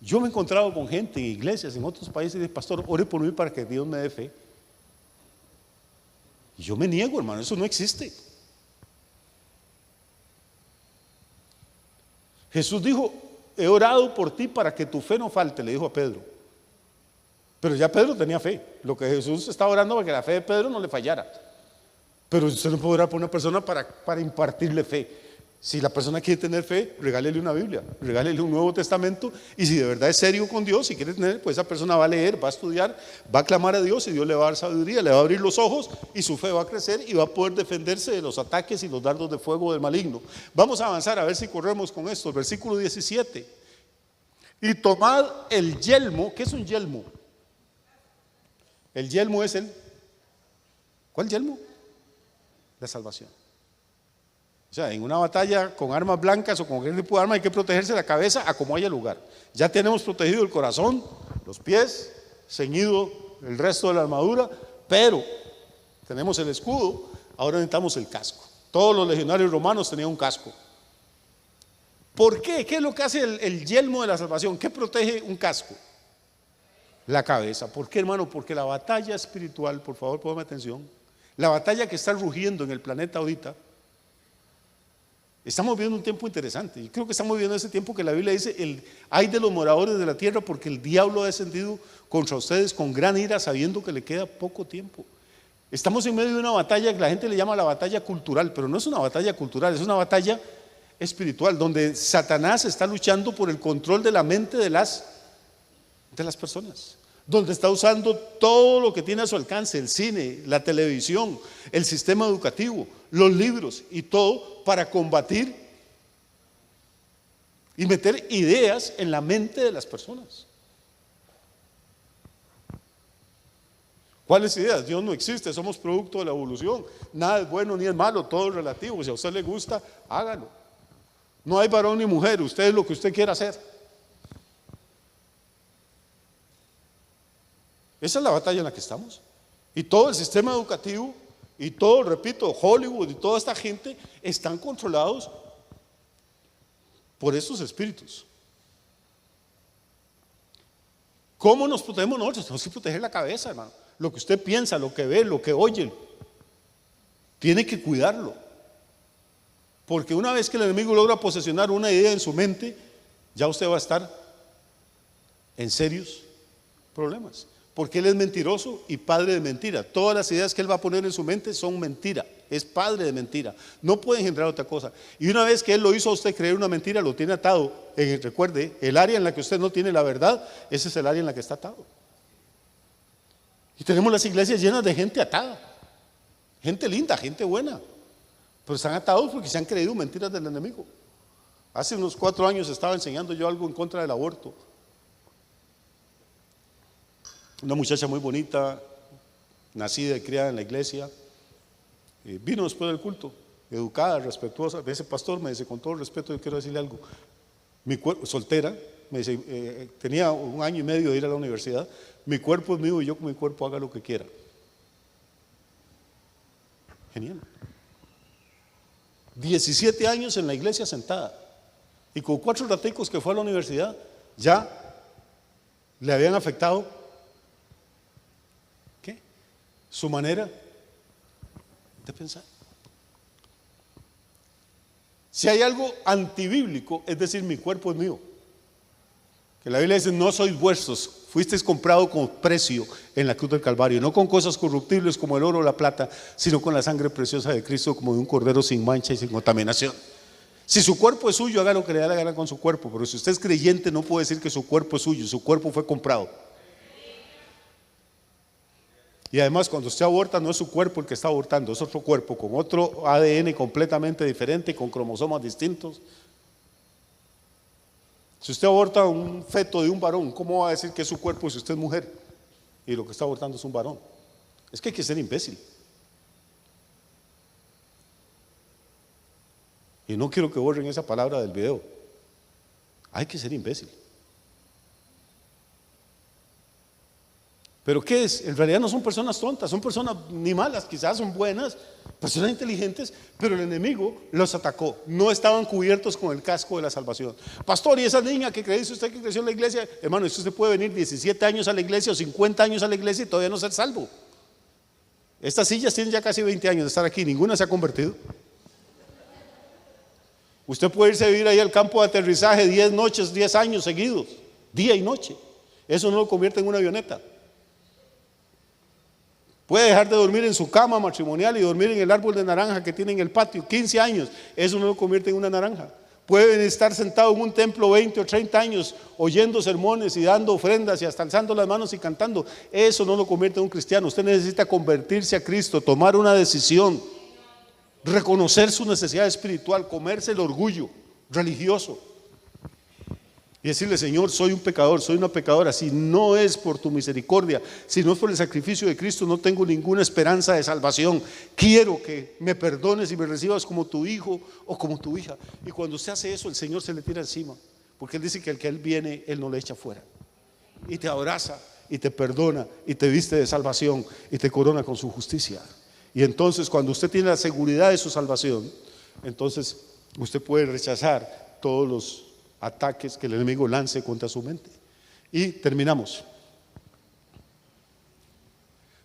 Yo me he encontrado con gente en iglesias, en otros países, y dice: pastor, ore por mí para que Dios me dé fe. Y yo me niego, hermano, eso no existe. Jesús dijo: he orado por ti para que tu fe no falte, le dijo a Pedro. Pero ya Pedro tenía fe. Lo que Jesús estaba orando para que la fe de Pedro no le fallara. Pero usted no puede orar por una persona para impartirle fe. Si la persona quiere tener fe, regálele una Biblia, regálele un Nuevo Testamento. Y si de verdad es serio con Dios, si quiere tener, pues esa persona va a leer, va a estudiar, va a clamar a Dios y Dios le va a dar sabiduría, le va a abrir los ojos y su fe va a crecer y va a poder defenderse de los ataques y los dardos de fuego del maligno. Vamos a avanzar a ver si corremos con esto. El versículo 17. Y tomad el yelmo. ¿Qué es un yelmo? El yelmo es ¿cuál yelmo? La salvación. O sea, en una batalla con armas blancas o con cualquier tipo de arma hay que protegerse la cabeza a como haya lugar. Ya tenemos protegido el corazón, los pies, ceñido el resto de la armadura, pero tenemos el escudo, ahora necesitamos el casco. Todos los legionarios romanos tenían un casco. ¿Por qué? ¿Qué es lo que hace el yelmo de la salvación? ¿Qué protege un casco? La cabeza. ¿Por qué, hermano? Porque la batalla espiritual, por favor, póngame atención, la batalla que está rugiendo en el planeta ahorita. Estamos viviendo un tiempo interesante. Yo creo que estamos viviendo ese tiempo que la Biblia dice: hay de los moradores de la tierra, porque el diablo ha descendido contra ustedes con gran ira, sabiendo que le queda poco tiempo. Estamos en medio de una batalla que la gente le llama la batalla cultural, pero no es una batalla cultural, es una batalla espiritual, donde Satanás está luchando por el control de la mente de las personas, donde está usando todo lo que tiene a su alcance: el cine, la televisión, el sistema educativo, los libros y todo, para combatir y meter ideas en la mente de las personas. ¿Cuáles ideas? Dios no existe, somos producto de la evolución, nada es bueno ni es malo, todo es relativo. Si a usted le gusta, hágalo. No hay varón ni mujer, usted es lo que usted quiera hacer. Esa es la batalla en la que estamos. Y todo el sistema educativo y todo, repito, Hollywood y toda esta gente están controlados por estos espíritus. ¿Cómo nos protegemos nosotros? Tenemos que proteger la cabeza, hermano. Lo que usted piensa, lo que ve, lo que oye, tiene que cuidarlo. Porque una vez que el enemigo logra posesionar una idea en su mente, ya usted va a estar en serios problemas. Porque él es mentiroso y padre de mentira. Todas las ideas que él va a poner en su mente son mentira. Es padre de mentira. No puede engendrar otra cosa. Y una vez que él lo hizo a usted creer una mentira, lo tiene atado. Recuerde, el área en la que usted no tiene la verdad, ese es el área en la que está atado. Y tenemos las iglesias llenas de gente atada. Gente linda, gente buena. Pero están atados porque se han creído mentiras del enemigo. Hace unos 4 años estaba enseñando yo algo en contra del aborto. Una muchacha muy bonita, nacida y criada en la iglesia, vino después del culto, educada, respetuosa. Me dice: pastor, me dice, con todo respeto, yo quiero decirle algo. Mi cuerpo, soltera, me dice, tenía 1 año y medio de ir a la universidad. Mi cuerpo es mío y yo con mi cuerpo haga lo que quiera. Genial. 17 años en la iglesia sentada, y con 4 raticos que fue a la universidad, ya le habían afectado, ¿qué? Su manera de pensar. Si hay algo antibíblico, es decir, mi cuerpo es mío. Que la Biblia dice, no sois vuestros, fuisteis comprados con precio en la cruz del Calvario, no con cosas corruptibles como el oro o la plata, sino con la sangre preciosa de Cristo, como de un cordero sin mancha y sin contaminación. Si su cuerpo es suyo, haga lo que le da la gana con su cuerpo, pero si usted es creyente, no puede decir que su cuerpo es suyo, su cuerpo fue comprado. Y además, cuando usted aborta, no es su cuerpo el que está abortando, es otro cuerpo con otro ADN completamente diferente, con cromosomas distintos. Si usted aborta un feto de un varón, ¿cómo va a decir que es su cuerpo si usted es mujer y lo que está abortando es un varón? Es que hay que ser imbécil. Y no quiero que borren esa palabra del video. Hay que ser imbécil. ¿Pero qué es? En realidad no son personas tontas, son personas ni malas, quizás son buenas, personas inteligentes, pero el enemigo los atacó. No estaban cubiertos con el casco de la salvación. Pastor, ¿y esa niña que dice usted que creció en la iglesia? Hermano, usted puede venir 17 años a la iglesia o 50 años a la iglesia y todavía no ser salvo. Estas sillas tienen ya casi 20 años de estar aquí, ninguna se ha convertido. Usted puede irse a vivir ahí al campo de aterrizaje 10 noches, 10 años seguidos, día y noche. Eso no lo convierte en una avioneta. Puede dejar de dormir en su cama matrimonial y dormir en el árbol de naranja que tiene en el patio 15 años, eso no lo convierte en una naranja. Puede estar sentado en un templo 20 o 30 años oyendo sermones y dando ofrendas y hasta alzando las manos y cantando, eso no lo convierte en un cristiano. Usted necesita convertirse a Cristo, tomar una decisión, reconocer su necesidad espiritual, comerse el orgullo religioso y decirle: Señor, soy un pecador, soy una pecadora. Si no es por tu misericordia, si no es por el sacrificio de Cristo, no tengo ninguna esperanza de salvación. Quiero que me perdones y me recibas como tu hijo o como tu hija. Y cuando usted hace eso, el Señor se le tira encima, porque Él dice que al que Él viene, Él no le echa fuera. Y te abraza y te perdona y te viste de salvación y te corona con su justicia. Y entonces, cuando usted tiene la seguridad de su salvación, entonces usted puede rechazar todos los ataques que el enemigo lance contra su mente. Y terminamos.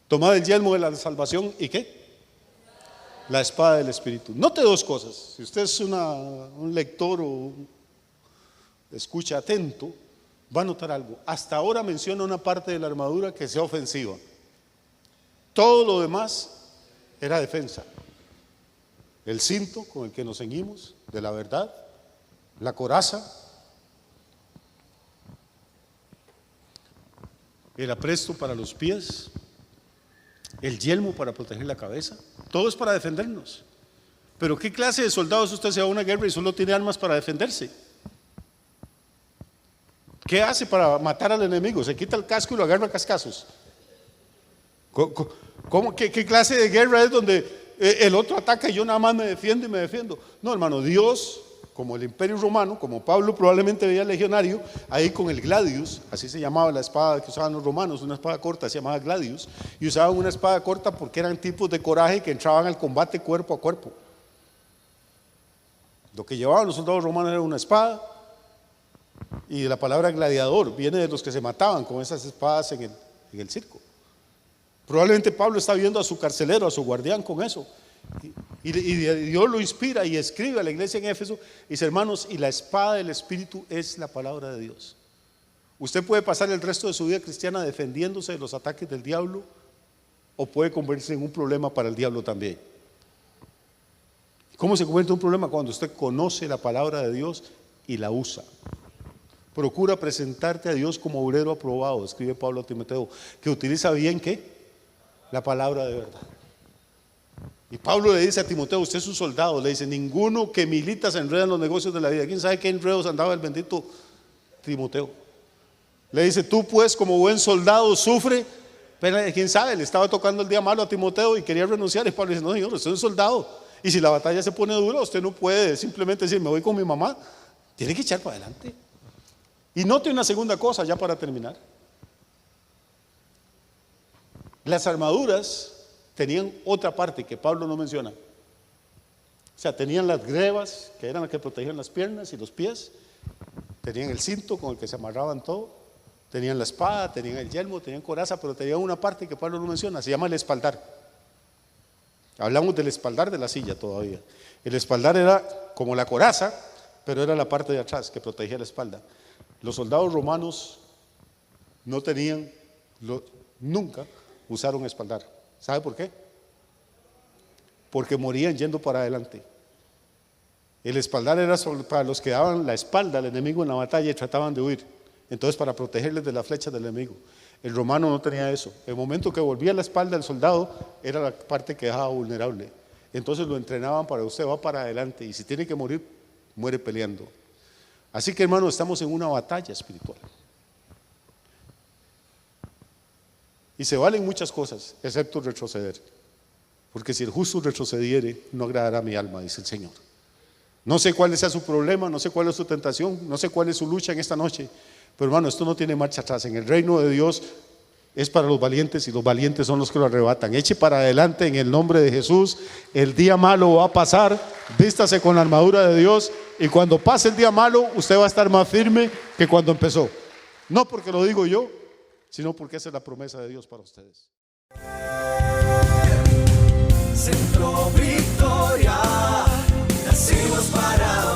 Tomad el yelmo de la salvación y ¿qué? La espada del Espíritu. Note dos cosas. Si usted es un lector o escucha atento, va a notar algo. Hasta ahora menciona una parte de la armadura que sea ofensiva. Todo lo demás era defensa. El cinto con el que nos ceñimos de la verdad, la coraza, el apresto para los pies, el yelmo para proteger la cabeza, todo es para defendernos. Pero ¿qué clase de soldados usted se va a una guerra y solo tiene armas para defenderse? ¿Qué hace para matar al enemigo? Se quita el casco y lo agarra a cascazos. ¿Qué clase de guerra es donde el otro ataca y yo nada más me defiendo y me defiendo? No, hermano, Dios, como el Imperio Romano, como Pablo probablemente veía legionario, ahí con el gladius, así se llamaba la espada que usaban los romanos, una espada corta se llamaba gladius, y usaban una espada corta porque eran tipos de coraje que entraban al combate cuerpo a cuerpo. Lo que llevaban los soldados romanos era una espada, y la palabra gladiador viene de los que se mataban con esas espadas en el circo. Probablemente Pablo está viendo a su carcelero, a su guardián con eso, y Dios lo inspira y escribe a la iglesia en Éfeso y dice: hermanos, y la espada del Espíritu es la palabra de Dios. Usted puede pasar el resto de su vida cristiana defendiéndose de los ataques del diablo, o puede convertirse en un problema para el diablo también. ¿Cómo se convierte en un problema? Cuando usted conoce la palabra de Dios y la usa. Procura presentarte a Dios como obrero aprobado, escribe Pablo a Timoteo, que utiliza bien ¿qué? La palabra de verdad. Y Pablo le dice a Timoteo: usted es un soldado, le dice: ninguno que milita se enreda en los negocios de la vida. ¿Quién sabe qué enredos andaba el bendito Timoteo? Le dice: tú pues como buen soldado sufre. Pero quién sabe, le estaba tocando el día malo a Timoteo y quería renunciar, y Pablo dice: no, señor, usted es un soldado, y si la batalla se pone dura, usted no puede simplemente decir: me voy con mi mamá. Tiene que echar para adelante. Y note una segunda cosa ya para terminar. Las armaduras tenían otra parte que Pablo no menciona. O sea, tenían las grebas, que eran las que protegían las piernas y los pies. Tenían el cinto con el que se amarraban todo. Tenían la espada, tenían el yelmo, tenían coraza, pero tenían una parte que Pablo no menciona, se llama el espaldar. Hablamos del espaldar de la silla todavía. El espaldar era como la coraza, pero era la parte de atrás que protegía la espalda. Los soldados romanos no tenían, nunca usaron espaldar. ¿Sabe por qué? Porque morían yendo para adelante. El espaldar era para los que daban la espalda al enemigo en la batalla y trataban de huir. Entonces, para protegerles de las flechas del enemigo. El romano no tenía eso. El momento que volvía la espalda del soldado era la parte que dejaba vulnerable. Entonces lo entrenaban para usted va para adelante y si tiene que morir, muere peleando. Así que, hermano, estamos en una batalla espiritual. Y se valen muchas cosas, excepto retroceder. Porque si el justo retrocediere, no agradará a mi alma, dice el Señor. No sé cuál sea su problema, no sé cuál es su tentación, no sé cuál es su lucha en esta noche. Pero, hermano, esto no tiene marcha atrás. En el reino de Dios es para los valientes y los valientes son los que lo arrebatan. Eche para adelante en el nombre de Jesús. El día malo va a pasar. Vístase con la armadura de Dios y cuando pase el día malo usted va a estar más firme que cuando empezó. No porque lo digo yo, sino porque esa es la promesa de Dios para ustedes. Centro Victoria, nacimos para